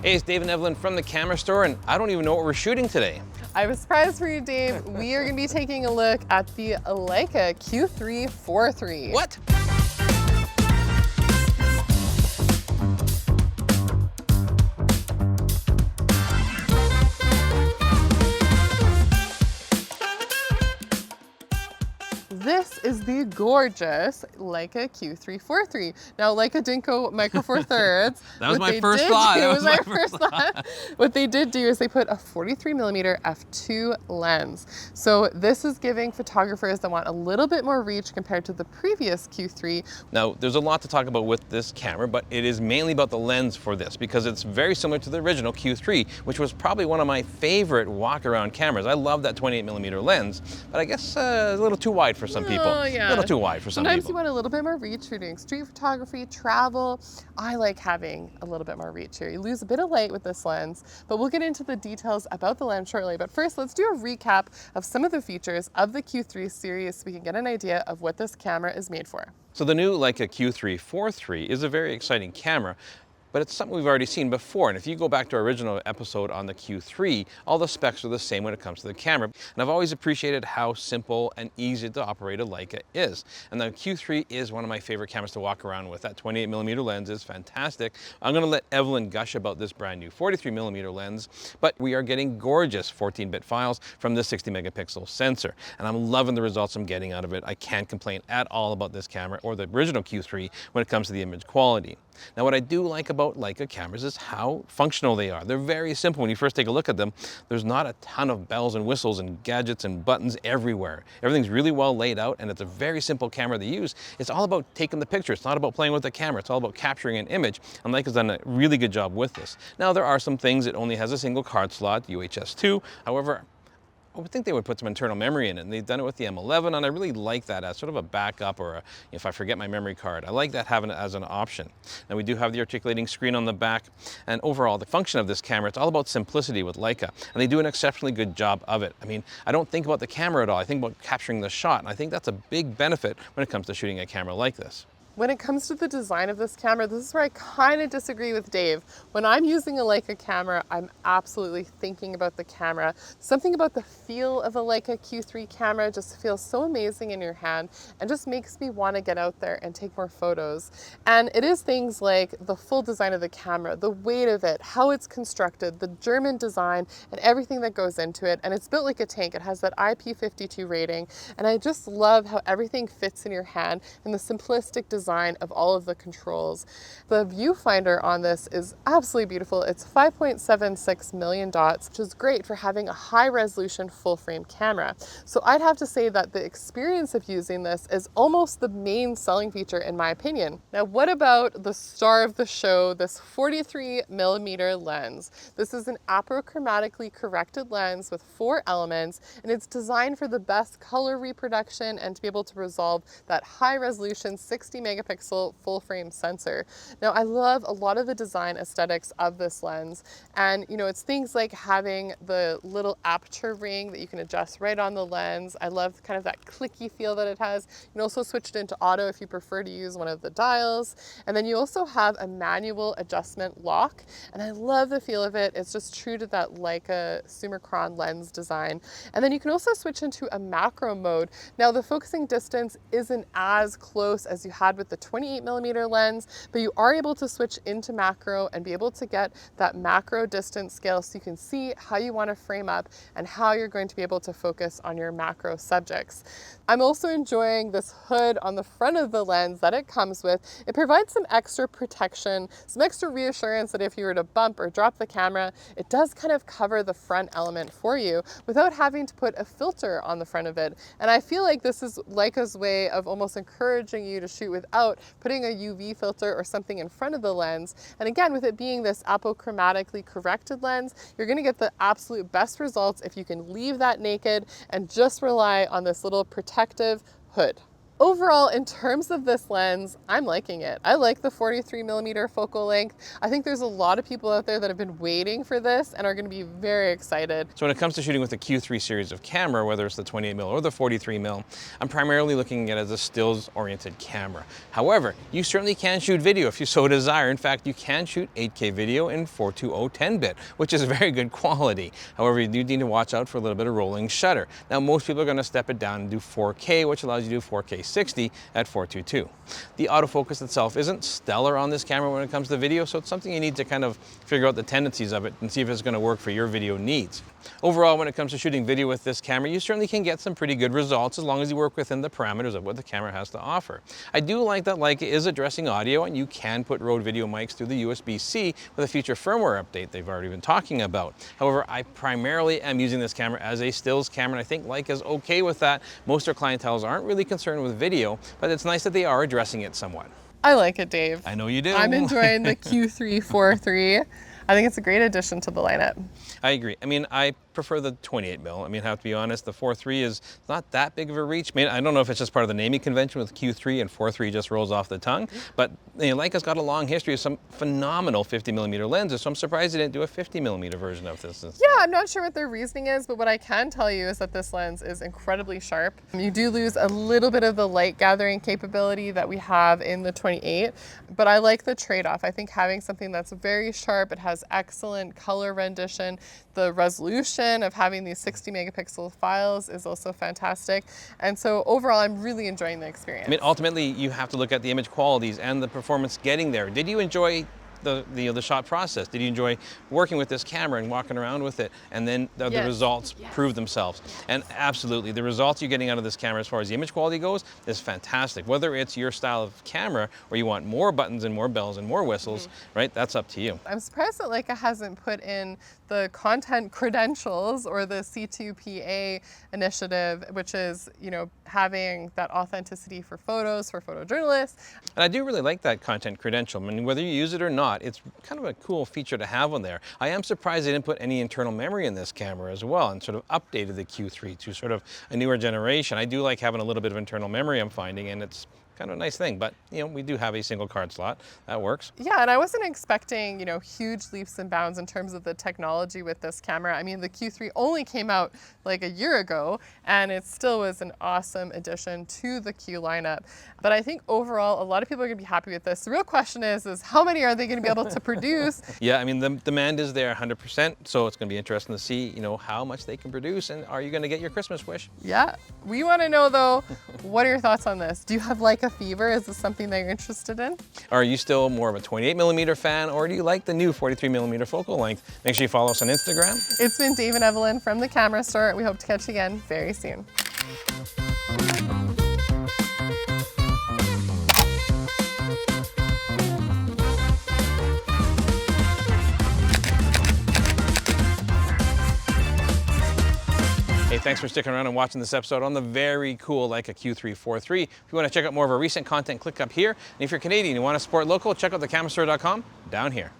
Hey, it's Dave and Evelyn from the Camera Store, and I don't even know what we're shooting today. I have a surprise for you, Dave. We are going to be taking a look at the Leica Q3 4.3. What? This is the gorgeous Leica Q3 4.3. Now, Leica didn't go micro four thirds. That was my first thought. It was my first thought. What they did do is they put a 43mm f2 lens. So this is giving photographers that want a little bit more reach compared to the previous Q3. Now, there's a lot to talk about with this camera, but it is mainly about the lens for this because it's very similar to the original Q3, which was probably one of my favorite walk-around cameras. I love that 28mm lens, but I guess a little too wide for some people. Oh, yeah. A little too wide for some Sometimes people. you want a little bit more reach. You're doing street photography, travel. I like having a little bit more reach here. You lose a bit of light with this lens, but we'll get into the details about the lens shortly. But first, let's do a recap of some of the features of the Q3 series so we can get an idea of what this camera is made for. So the new Leica Q3 4.3 is a very exciting camera, but it's something we've already seen before. And if you go back to our original episode on the Q3, all the specs are the same when it comes to the camera. And I've always appreciated how simple and easy to operate a Leica is. And the Q3 is one of my favorite cameras to walk around with. That 28mm lens is fantastic. I'm gonna let Evelyn gush about this brand new 43mm lens, but we are getting gorgeous 14-bit files from the 60-megapixel sensor. And I'm loving the results I'm getting out of it. I can't complain at all about this camera or the original Q3 when it comes to the image quality. Now, what I do like about Leica cameras is how functional they are. They're very simple when you first take a look at them. There's not a ton of bells and whistles and gadgets and buttons everywhere. Everything's really well laid out, and it's a very simple camera to use. It's all about taking the picture. It's not about playing with the camera. It's all about capturing an image, and Leica's done a really good job with this. Now, there are some things it only has a single card slot, UHS 2. However, I would think they would put some internal memory in it, and they've done it with the M11, and I really like that as sort of a backup, or if I forget my memory card. I like that having it as an option. Now, we do have the articulating screen on the back, and overall, the function of this camera, it's all about simplicity with Leica, and they do an exceptionally good job of it. I mean, I don't think about the camera at all. I think about capturing the shot, and I think that's a big benefit when it comes to shooting a camera like this. When it comes to the design of this camera, this is where I kind of disagree with Dave. When I'm using a Leica camera, I'm absolutely thinking about the camera. Something about the feel of a Leica Q3 camera just feels so amazing in your hand and just makes me want to get out there and take more photos. And it is things like the full design of the camera, the weight of it, how it's constructed, the German design, and everything that goes into it. And it's built like a tank. It has that IP52 rating. And I just love how everything fits in your hand and the simplistic design of all of the controls. The viewfinder on this is absolutely beautiful. It's 5.76 million dots, which is great for having a high resolution full frame camera. So I'd have to say that the experience of using this is almost the main selling feature in my opinion. Now, what about the star of the show, this 43mm lens? This is an apochromatically corrected lens with 4 elements, and it's designed for the best color reproduction and to be able to resolve that high resolution 60 megapixel full frame sensor. Now, I love a lot of the design aesthetics of this lens, and you know, it's things like having the little aperture ring that you can adjust right on the lens. I love kind of that clicky feel that it has. You can also switch it into auto if you prefer to use one of the dials, and then you also have a manual adjustment lock, and I love the feel of it. It's just true to that Leica Summicron lens design. And then you can also switch into a macro mode. Now, the focusing distance isn't as close as you had with the 28mm lens, but you are able to switch into macro and be able to get that macro distance scale so you can see how you want to frame up and how you're going to be able to focus on your macro subjects. I'm also enjoying this hood on the front of the lens that it comes with. It provides some extra protection, some extra reassurance that if you were to bump or drop the camera, it does kind of cover the front element for you without having to put a filter on the front of it. And I feel like this is Leica's way of almost encouraging you to shoot without putting a UV filter or something in front of the lens. And again, with it being this apochromatically corrected lens, you're going to get the absolute best results if you can leave that naked and just rely on this little protective hood. Overall, in terms of this lens, I'm liking it. I like the 43mm focal length. I think there's a lot of people out there that have been waiting for this and are going to be very excited. So when it comes to shooting with the Q3 series of camera, whether it's the 28mm or the 43mm, I'm primarily looking at it as a stills-oriented camera. However, you certainly can shoot video if you so desire. In fact, you can shoot 8K video in 420 10-bit, which is very good quality. However, you do need to watch out for a little bit of rolling shutter. Now, most people are going to step it down and do 4K, which allows you to do 4K 60 at 422. The autofocus itself isn't stellar on this camera when it comes to video, so it's something you need to kind of figure out the tendencies of it and see if it's going to work for your video needs. Overall, when it comes to shooting video with this camera, you certainly can get some pretty good results as long as you work within the parameters of what the camera has to offer. I do like that Leica is addressing audio, and you can put Rode video mics through the USB-C with a future firmware update they've already been talking about. However, I primarily am using this camera as a stills camera, and I think Leica's okay with that. Most of their clientele aren't really concerned with video, but it's nice that they are addressing it somewhat. I like it, Dave. I know you do. I'm enjoying the Q3 4.3. I think it's a great addition to the lineup. I agree. I mean, I prefer the 28mm. I mean, I have to be honest, the 4.3 is not that big of a reach. I mean, I don't know if it's just part of the naming convention with Q3 and 4.3 just rolls off the tongue, but Leica's got a long history of some phenomenal 50mm lenses, so I'm surprised they didn't do a 50mm version of this. Yeah, I'm not sure what their reasoning is, but what I can tell you is that this lens is incredibly sharp. You do lose a little bit of the light gathering capability that we have in the 28, but I like the trade-off. I think having something that's very sharp, it has excellent color rendition, the resolution of having these 60 megapixel files is also fantastic. And so overall, I'm really enjoying the experience. I mean, ultimately, you have to look at the image qualities and the performance getting there. Did you enjoy the shot process? Did you enjoy working with this camera and walking around with it, and then the results prove themselves? And absolutely, the results you're getting out of this camera as far as the image quality goes is fantastic. Whether it's your style of camera or you want more buttons and more bells and more whistles, right? That's up to you. I'm surprised that Leica hasn't put in the content credentials or the C2PA initiative, which is, having that authenticity for photos, for photojournalists. And I do really like that content credential. I mean, whether you use it or not, it's kind of a cool feature to have on there. I am surprised they didn't put any internal memory in this camera as well and sort of updated the Q3 to sort of a newer generation. I do like having a little bit of internal memory, I'm finding, and it's kind of a nice thing, but we do have a single card slot that works. Yeah, and I wasn't expecting huge leaps and bounds in terms of the technology with this camera. I mean, the Q3 only came out like a year ago, and it still was an awesome addition to the Q lineup. But I think overall, a lot of people are going to be happy with this. The real question is how many are they going to be able to produce? Yeah, I mean, the demand is there 100%, so it's going to be interesting to see, how much they can produce, and are you going to get your Christmas wish? Yeah, we want to know though, what are your thoughts on this? Do you have Leica fever? Is this something that you're interested in? Are you still more of a 28mm fan, or do you like the new 43mm focal length? Make sure you follow us on Instagram. It's been Dave and Evelyn from The Camera Store. We hope to catch you again very soon. Hey, thanks for sticking around and watching this episode on the very cool Leica Q3 4.3. If you want to check out more of our recent content, click up here. And if you're Canadian and you want to support local, check out thecamerastore.com down here.